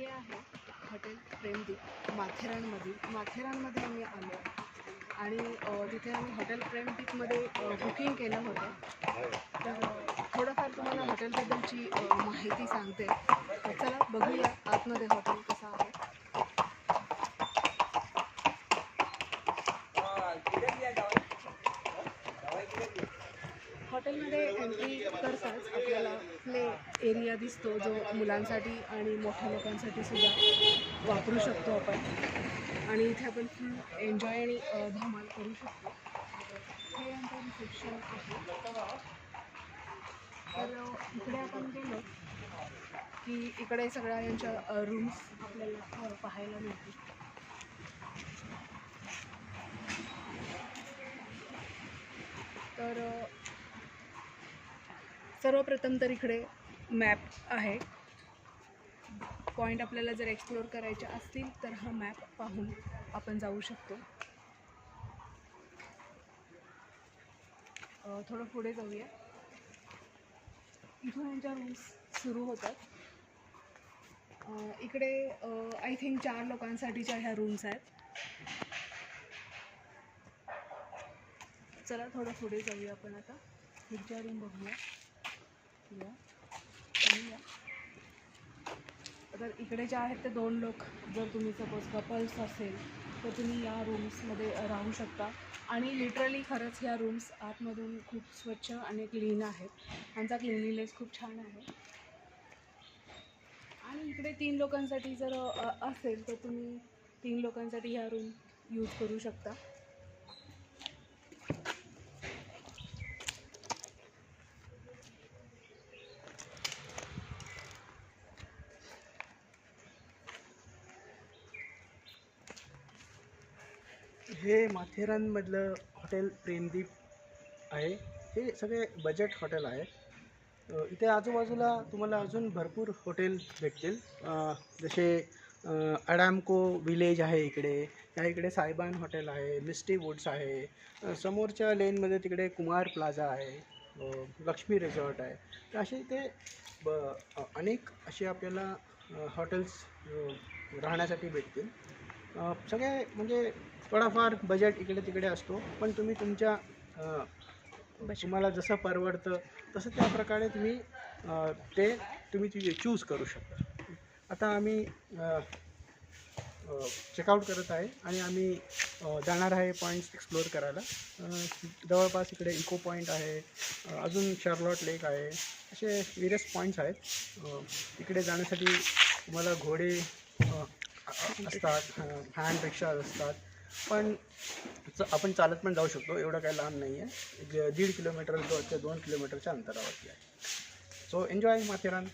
हे आहे हॉटेल प्रेमदीप माथेरानमध्ये आम्ही आलो आणि तिथे आम्ही हॉटेल प्रेमदीपमध्ये बुकिंग केलं होतं. तर थोडंफार तुम्हाला हॉटेलबद्दलची माहिती सांगते. तर चला बघूया आतमध्ये हॉटेल कसं आहे. हॉटेलमध्ये एंट्री करताच आपल्याला प्ले एरिया दिसतो, जो मुलांसाठी आणि मोठ्या लोकांसाठी सुद्धा वापरू शकतो आपण. आणि इथे आपण फुल एन्जॉय आणि धमाल करू शकतो. हे यांचं रिसेप्शन आहे. तर इकडे आपण गेलो की इकडे सगळ्या यांच्या रूम्स आपल्याला पाहायला मिळतील. तर सर्वप्रथम तर इकडे मॅप आहे. पॉईंट आपल्याला जर एक्सप्लोअर करायचे असतील तर हा मॅप पाहून आपण जाऊ शकतो. थोडं पुढे जाऊया. इथून यांच्या रूम्स सुरू होतात. इकडे आय थिंक 4 लोकांसाठीच्या ह्या रूम्स आहेत. चला थोडं पुढे जाऊया आपण आता. पुढच्या रूम बघूया. तर इकडे जे आहेत ते 2 लोक, जर तुम्ही सपोज कपल्स असेल तर तुम्ही या रूम्समध्ये राहू शकता. आणि लिटरली खरंच ह्या रूम्स आतमधून खूप स्वच्छ आणि क्लीन आहेत. त्यांचा क्लिनिनेस खूप छान आहे. आणि इकडे 3 लोकांसाठी जर असेल तर तुम्ही 3 लोकांसाठी ह्या रूम यूज करू शकता. हे माथेरानमधलं हॉटेल प्रेमदीप आहे. हे सगळे बजेट हॉटेल आहे. इथे आजूबाजूला तुम्हाला अजून भरपूर हॉटेल भेटतील. जसे अडॅमको विलेज आहे इकडे. त्या इकडे सायबान हॉटेल आहे, मिस्टी वुड्स आहे. समोरच्या लेनमध्ये तिकडे कुमार प्लाझा आहे, लक्ष्मी रिसॉर्ट आहे. तर असे इथे अनेक असे आपल्याला हॉटेल्स राहण्यासाठी भेटतील. सगळे म्हणजे थोडाफार बजेट इकडे तिकडे असतो, पण तुम्ही तुमच्या तुम्हाला जसं परवडतं तसं त्या प्रकारे तुम्ही चूज करू शकता. आता आम्ही चेकआउट करत आहे आणि आम्ही जाणार आहे पॉईंट्स एक्सप्लोअर करायला. जवळपास इकडे इको पॉईंट आहे, अजून शार्लॉट लेक आहे. असे वेरियस पॉईंट्स आहेत. इकडे जाण्यासाठी तुम्हाला घोडे असतात, फॅन रिक्षा असतात, पण आपण चालत पण जाऊ शकतो. एवढं काही लांब नाही आहे. 1.5 किलोमीटर ते 2 किलोमीटरच्या अंतरावरती आहे. So enjoy Matheran.